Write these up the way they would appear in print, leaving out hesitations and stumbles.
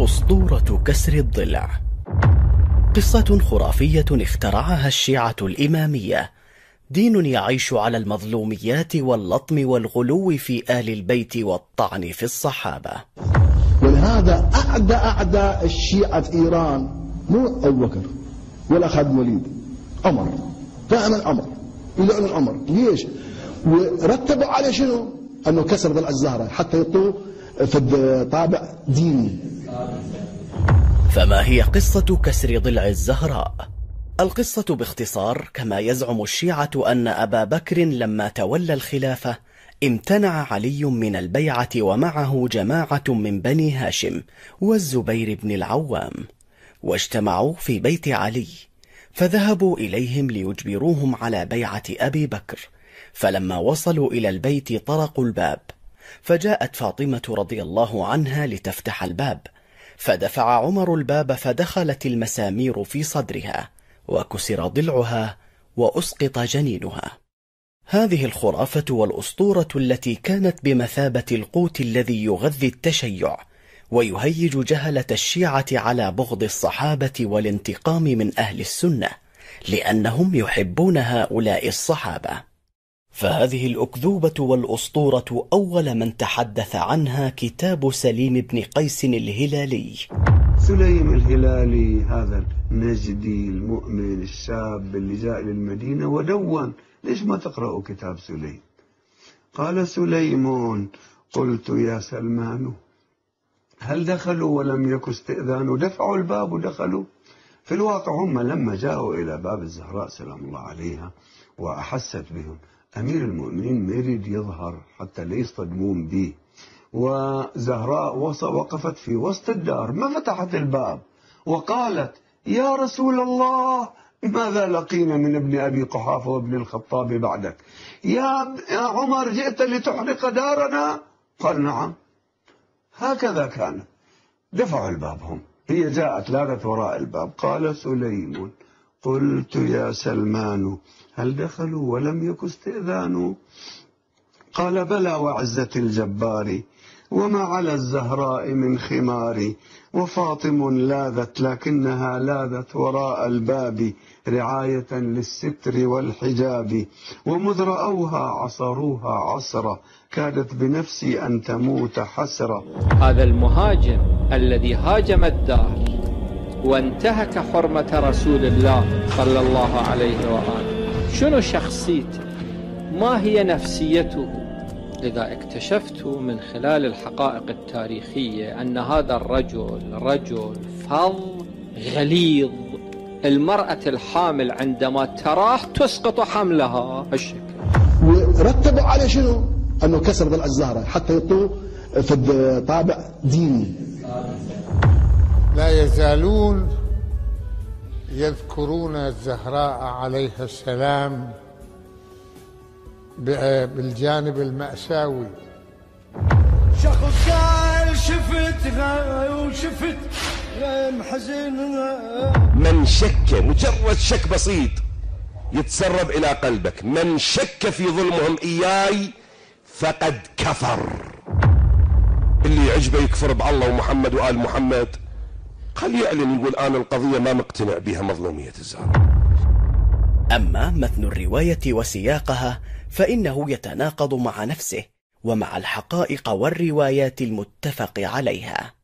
أسطورة كسر الضلع. قصة خرافية اخترعها الشيعة الإمامية، دين يعيش على المظلوميات واللطم والغلو في آل البيت والطعن في الصحابة. ولهذا أعدى الشيعة في إيران مو أبو بكر ولا خالد بن الوليد، عمر، دائما عمر، يدعون عمر. ليش؟ ورتبوا عليه شنو؟ أنه كسر ضلع الزهرة حتى يطلعوا في طابع ديني. فما هي قصة كسر ضلع الزهراء؟ القصة باختصار كما يزعم الشيعة أن أبا بكر لما تولى الخلافة امتنع علي من البيعة ومعه جماعة من بني هاشم والزبير بن العوام، واجتمعوا في بيت علي، فذهبوا إليهم ليجبروهم على بيعة أبي بكر. فلما وصلوا إلى البيت طرقوا الباب، فجاءت فاطمة رضي الله عنها لتفتح الباب، فدفع عمر الباب، فدخلت المسامير في صدرها وكسر ضلعها وأسقط جنينها. هذه الخرافة والأسطورة التي كانت بمثابة القوت الذي يغذي التشيع ويهيج جهلة الشيعة على بغض الصحابة والانتقام من أهل السنة، لأنهم يحبون هؤلاء الصحابة. فهذه الأكذوبة والأسطورة أول من تحدث عنها كتاب سليم بن قيس الهلالي. سليم الهلالي هذا النجدي المؤمن الشاب اللي جاء للمدينة ودون. ليش ما تقرأوا كتاب سليم؟ قال سليم: قلت يا سلمان هل دخلوا ولم يكن استئذان؟ دفعوا الباب ودخلوا. في الواقع هم لما جاءوا إلى باب الزهراء سلام الله عليها وأحست بهم، أمير المؤمنين ما يريد يظهر حتى لا يصطدمون به، وزهراء وقفت في وسط الدار ما فتحت الباب وقالت: يا رسول الله ماذا لقينا من ابن أبي قحافة وابن الخطاب بعدك؟ يا عمر جئت لتحرق دارنا؟ قال: نعم. هكذا كان. دفعوا الباب هم، هي جاءت لاغت وراء الباب. قال سليم: قلت يا سلمان هل دخلوا ولم يكن استئذان؟ قال: بلى وعزة الجبار وما على الزهراء من خمار، وفاطم لاذت لكنها لاذت وراء الباب رعاية للستر والحجاب، ومذ رأوها عصروها عصرة كادت بنفسي أن تموت حسرة. هذا المهاجم الذي هاجم الدار وانتهك حرمة رسول الله صلى الله عليه وآله، شنو شخصيته؟ ما هي نفسيته؟ لذا اكتشفت من خلال الحقائق التاريخية أن هذا الرجل رجل فظ غليظ. المرأة الحامل عندما تراه تسقط حملها هالشكل. ورتبوا عليه شنو؟ أنه كسر ضلع الزهرة حتى يطلعوا في طابع ديني. لا يزالون يذكرون الزهراء عليها السلام بالجانب المأساوي. شخص قال شفتها وشفت محزن. من شك، مجرد شك بسيط يتسرب إلى قلبك، من شك في ظلمهم إياي فقد كفر. اللي يعجبه يكفر بالله ومحمد وآل محمد، خليه يعلن يقول أنا القضية ما مقتنع بها، مظلومية الزهراء. أما متن الرواية وسياقها فإنه يتناقض مع نفسه ومع الحقائق والروايات المتفق عليها.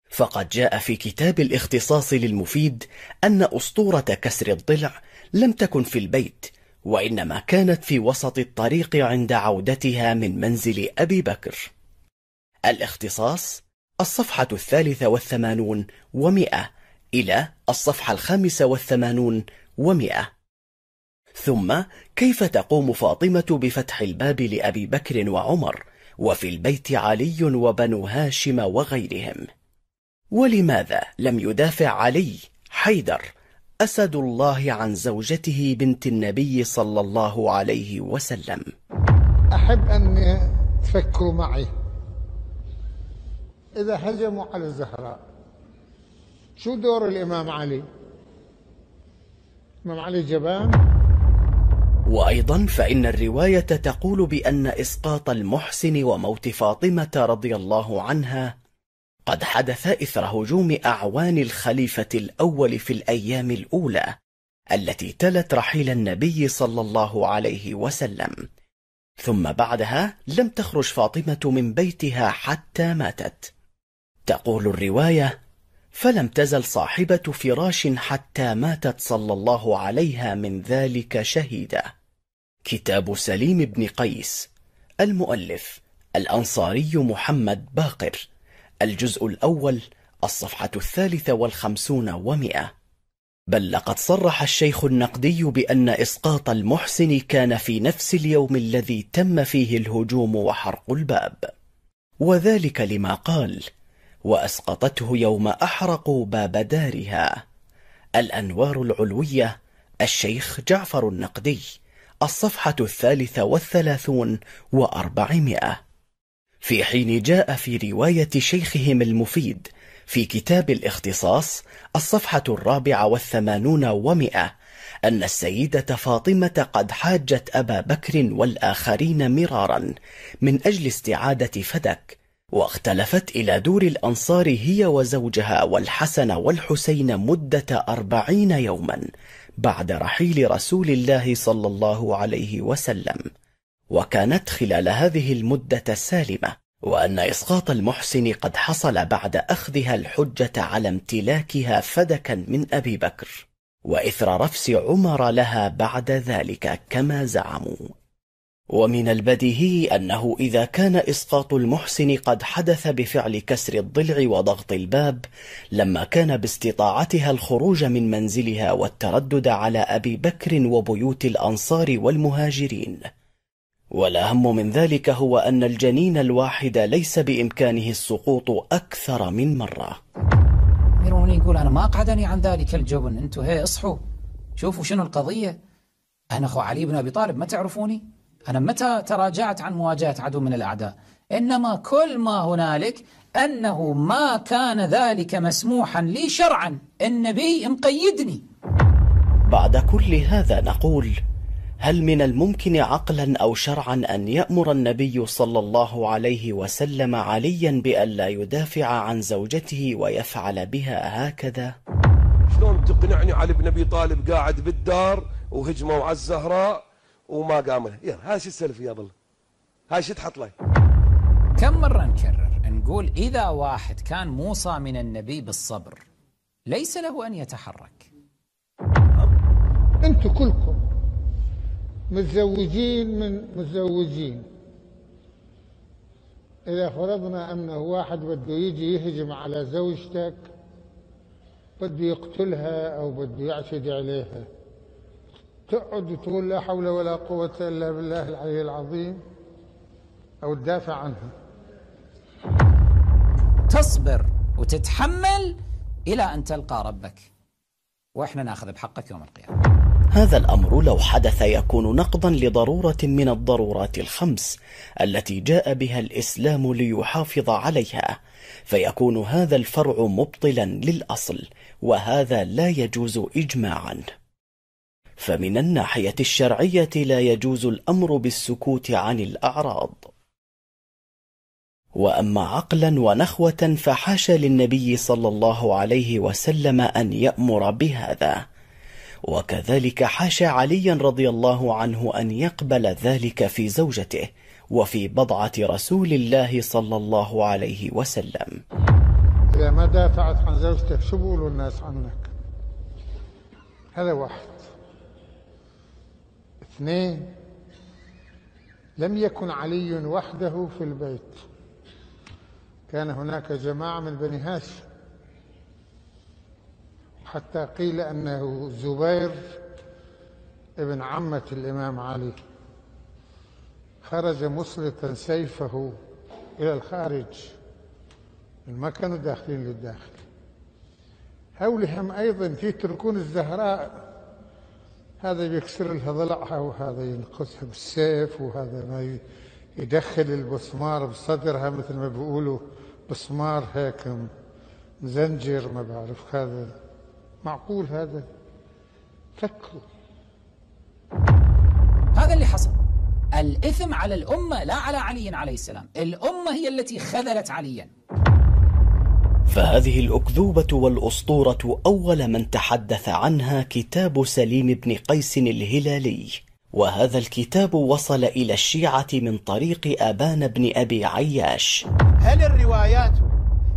فقد جاء في كتاب الاختصاص للمفيد أن أسطورة كسر الضلع لم تكن في البيت، وإنما كانت في وسط الطريق عند عودتها من منزل أبي بكر. الاختصاص الصفحة 83 و100 إلى الصفحة 85 و100. ثم كيف تقوم فاطمة بفتح الباب لأبي بكر وعمر وفي البيت علي وبنو هاشم وغيرهم؟ ولماذا لم يدافع علي حيدر أسد الله عن زوجته بنت النبي صلى الله عليه وسلم؟ أحب أن تفكروا معي، إذا هجموا على الزهراء شو دور الإمام علي؟ الإمام علي جبان. وأيضا فإن الرواية تقول بأن إسقاط المحسن وموت فاطمة رضي الله عنها قد حدث إثر هجوم أعوان الخليفة الأول في الأيام الأولى التي تلت رحيل النبي صلى الله عليه وسلم، ثم بعدها لم تخرج فاطمة من بيتها حتى ماتت. تقول الرواية: فلم تزل صاحبة فراش حتى ماتت صلى الله عليها من ذلك شهيدة. كتاب سليم بن قيس، المؤلف الأنصاري محمد باقر، الجزء الأول، الصفحة 53 و100. بل لقد صرح الشيخ النقدي بأن إسقاط المحسن كان في نفس اليوم الذي تم فيه الهجوم وحرق الباب، وذلك لما قال: وأسقطته يوم أحرقوا باب دارها. الأنوار العلوية، الشيخ جعفر النقدي، الصفحة 33 و400. في حين جاء في رواية شيخهم المفيد في كتاب الاختصاص، الصفحة 84 و100، أن السيدة فاطمة قد حاجت أبا بكر والآخرين مرارا من أجل استعادة فدك، واختلفت إلى دور الأنصار هي وزوجها والحسن والحسين مدة 40 يوما بعد رحيل رسول الله صلى الله عليه وسلم، وكانت خلال هذه المدة سالمة، وأن إسقاط المحسن قد حصل بعد أخذها الحجة على امتلاكها فدكا من أبي بكر، وإثر رفس عمر لها بعد ذلك كما زعموا. ومن البديهي أنه إذا كان إسقاط المحسن قد حدث بفعل كسر الضلع وضغط الباب، لما كان باستطاعتها الخروج من منزلها والتردد على أبي بكر وبيوت الأنصار والمهاجرين. والأهم من ذلك هو أن الجنين الواحد ليس بإمكانه السقوط أكثر من مرة. ميروني يقول: أنا ما قعدني عن ذلك الجبن، أنتوا هي اصحوا شوفوا شنو القضية. أنا أخو علي بن أبي طالب، ما تعرفوني؟ أنا متى تراجعت عن مواجهة عدو من الأعداء؟ إنما كل ما هنالك أنه ما كان ذلك مسموحا لي شرعا، النبي مقيدني. بعد كل هذا نقول: هل من الممكن عقلا أو شرعا أن يأمر النبي صلى الله عليه وسلم عليا بألا يدافع عن زوجته ويفعل بها هكذا؟ شلون تقنعني علي بن أبي طالب قاعد بالدار وهجموا على الزهراء وما قام له؟ يا هاي شو السلف يا ظل، هاي شو تحط لي؟ كم مرة نكرر نقول إذا واحد كان موصى من النبي بالصبر ليس له أن يتحرك. أنتم كلكم متزوجين من متزوجين، إذا فرضنا أنه واحد بده يجي يهجم على زوجتك، بده يقتلها أو بده يعتدي عليها، تقعد وتقول لا حول ولا قوة إلا بالله العلي العظيم أو تدافع عنها؟ تصبر وتتحمل إلى أن تلقى ربك، وإحنا نأخذ بحقك يوم القيامة. هذا الأمر لو حدث يكون نقضا لضرورة من الضرورات الخمس التي جاء بها الإسلام ليحافظ عليها، فيكون هذا الفرع مبطلا للأصل، وهذا لا يجوز إجماعا. فمن الناحية الشرعية لا يجوز الأمر بالسكوت عن الأعراض، وأما عقلا ونخوة فحاشا للنبي صلى الله عليه وسلم أن يأمر بهذا، وكذلك حاشا عليا رضي الله عنه أن يقبل ذلك في زوجته وفي بضعة رسول الله صلى الله عليه وسلم. إذا ما دافعت عن زوجتك شو بيقولوا الناس عنك؟ هذا واحد. اثنين، لم يكن علي وحده في البيت، كان هناك جماعة من بني هاشم، حتى قيل أنه زبير ابن عمة الإمام علي خرج مسلطا سيفه إلى الخارج، ما كانوا داخلين للداخل. هؤلاء أيضا يتركون الزهراء، هذا يكسر لها ضلعها وهذا ينقصها بالسيف وهذا ما يدخل البسمار بصدرها مثل ما بيقولوا بسمار هيك مزنجر، ما بعرف هذا معقول؟ هذا فكروا. هذا اللي حصل. الإثم على الأمة لا على علي عليه السلام، الأمة هي التي خذلت عليا. فهذه الأكذوبة والأسطورة أول من تحدث عنها كتاب سليم بن قيس الهلالي، وهذا الكتاب وصل إلى الشيعة من طريق أبان بن أبي عياش. هل الروايات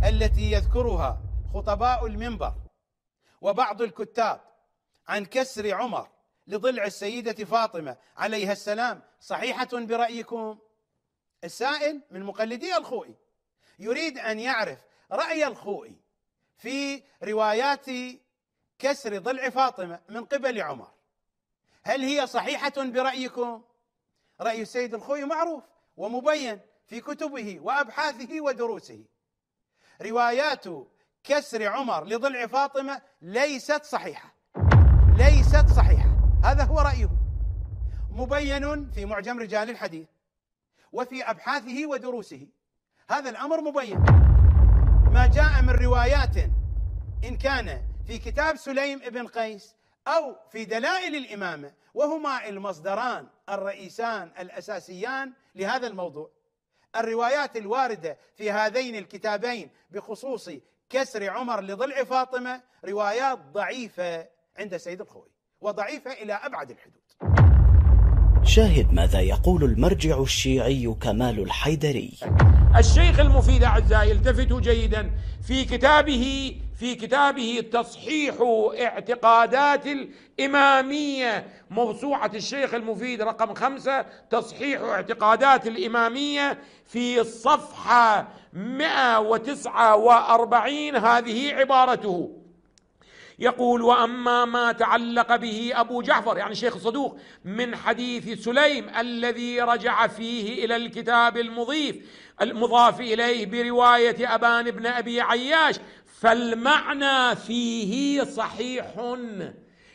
التي يذكرها خطباء المنبر وبعض الكتاب عن كسر عمر لضلع السيدة فاطمة عليها السلام صحيحة برأيكم؟ السائل من مقلدي الخوئي يريد أن يعرف رأي الخوئي في روايات كسر ضلع فاطمة من قبل عمر، هل هي صحيحة برأيكم؟ رأي السيد الخوئي معروف ومبين في كتبه وأبحاثه ودروسه. روايات كسر عمر لضلع فاطمة ليست صحيحة، ليست صحيحة، هذا هو رأيه، مبين في معجم رجال الحديث وفي أبحاثه ودروسه، هذا الأمر مبين. ما جاء من روايات إن كان في كتاب سليم بن قيس أو في دلائل الإمامة، وهما المصدران الرئيسان الأساسيان لهذا الموضوع، الروايات الواردة في هذين الكتابين بخصوص كسر عمر لضلع فاطمة روايات ضعيفة عند سيد الخوئي، وضعيفة إلى أبعد الحدود. شاهد ماذا يقول المرجع الشيعي كمال الحيدري. الشيخ المفيد أعزائي التفتوا جيدا في كتابه تصحيح اعتقادات الإمامية، موسوعة الشيخ المفيد رقم 5 تصحيح اعتقادات الإمامية، في الصفحة 149 هذه عبارته، يقول: وأما ما تعلق به أبو جعفر يعني الشيخ الصدوق من حديث سليم الذي رجع فيه إلى الكتاب المضاف إليه برواية أبان بن أبي عياش، فالمعنى فيه صحيح،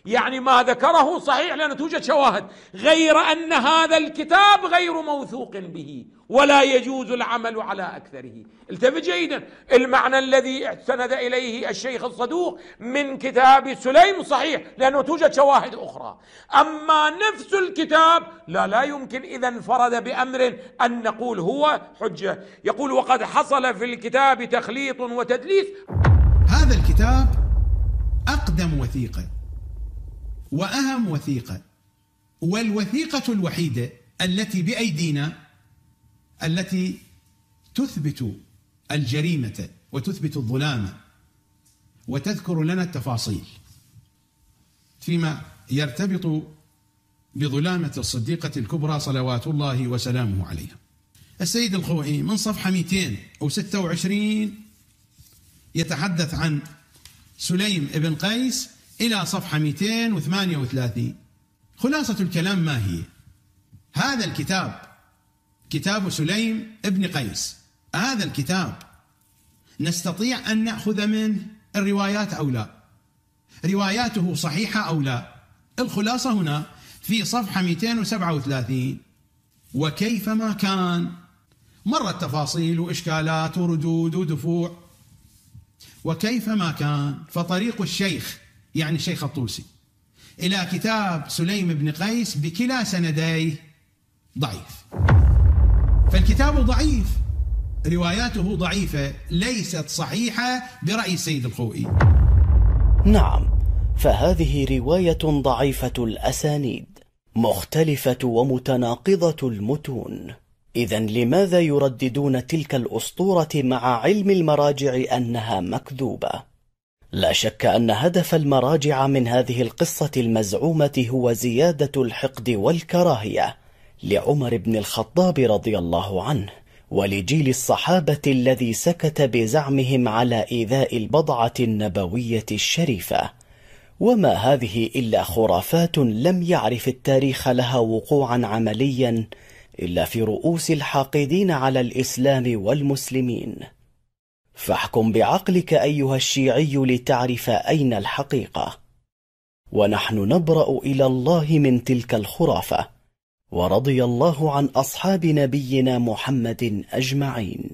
يعني ما ذكره صحيح لأن توجد شواهد، غير أن هذا الكتاب غير موثوق به ولا يجوز العمل على أكثره. التفت جيدا، المعنى الذي استند إليه الشيخ الصدوق من كتاب سليم صحيح لأنه توجد شواهد أخرى، أما نفس الكتاب لا يمكن إذا انفرد بأمر أن نقول هو حجة. يقول: وقد حصل في الكتاب تخليط وتدليس. هذا الكتاب أقدم وثيقة وأهم وثيقة، والوثيقة الوحيدة التي بأيدينا التي تثبت الجريمة وتثبت الظلام وتذكر لنا التفاصيل فيما يرتبط بظلامة الصديقة الكبرى صلوات الله وسلامه عليها. السيد الخوئي من صفحة 226 يتحدث عن سليم بن قيس إلى صفحة 238. خلاصة الكلام ما هي؟ هذا الكتاب كتاب سليم بن قيس، هذا الكتاب نستطيع أن نأخذ منه الروايات أو لا، رواياته صحيحة أو لا. الخلاصة هنا في صفحة 237: وكيفما كان، مرت تفاصيل وإشكالات وردود ودفوع، وكيفما كان فطريق الشيخ يعني الشيخ الطوسي إلى كتاب سليم بن قيس بكلا سنديه ضعيف، فالكتاب ضعيف، رواياته ضعيفة ليست صحيحة برأي السيد الخوئي. نعم، فهذه رواية ضعيفة الأسانيد، مختلفة ومتناقضة المتون. إذن لماذا يرددون تلك الأسطورة مع علم المراجع أنها مكذوبة؟ لا شك أن هدف المراجع من هذه القصة المزعومة هو زيادة الحقد والكراهية لعمر بن الخطاب رضي الله عنه ولجيل الصحابة الذي سكت بزعمهم على إيذاء البضعة النبوية الشريفة، وما هذه إلا خرافات لم يعرف التاريخ لها وقوعا عمليا إلا في رؤوس الحاقدين على الإسلام والمسلمين. فاحكم بعقلك أيها الشيعي لتعرف أين الحقيقة. ونحن نبرأ إلى الله من تلك الخرافة، ورضي الله عن أصحاب نبينا محمد أجمعين.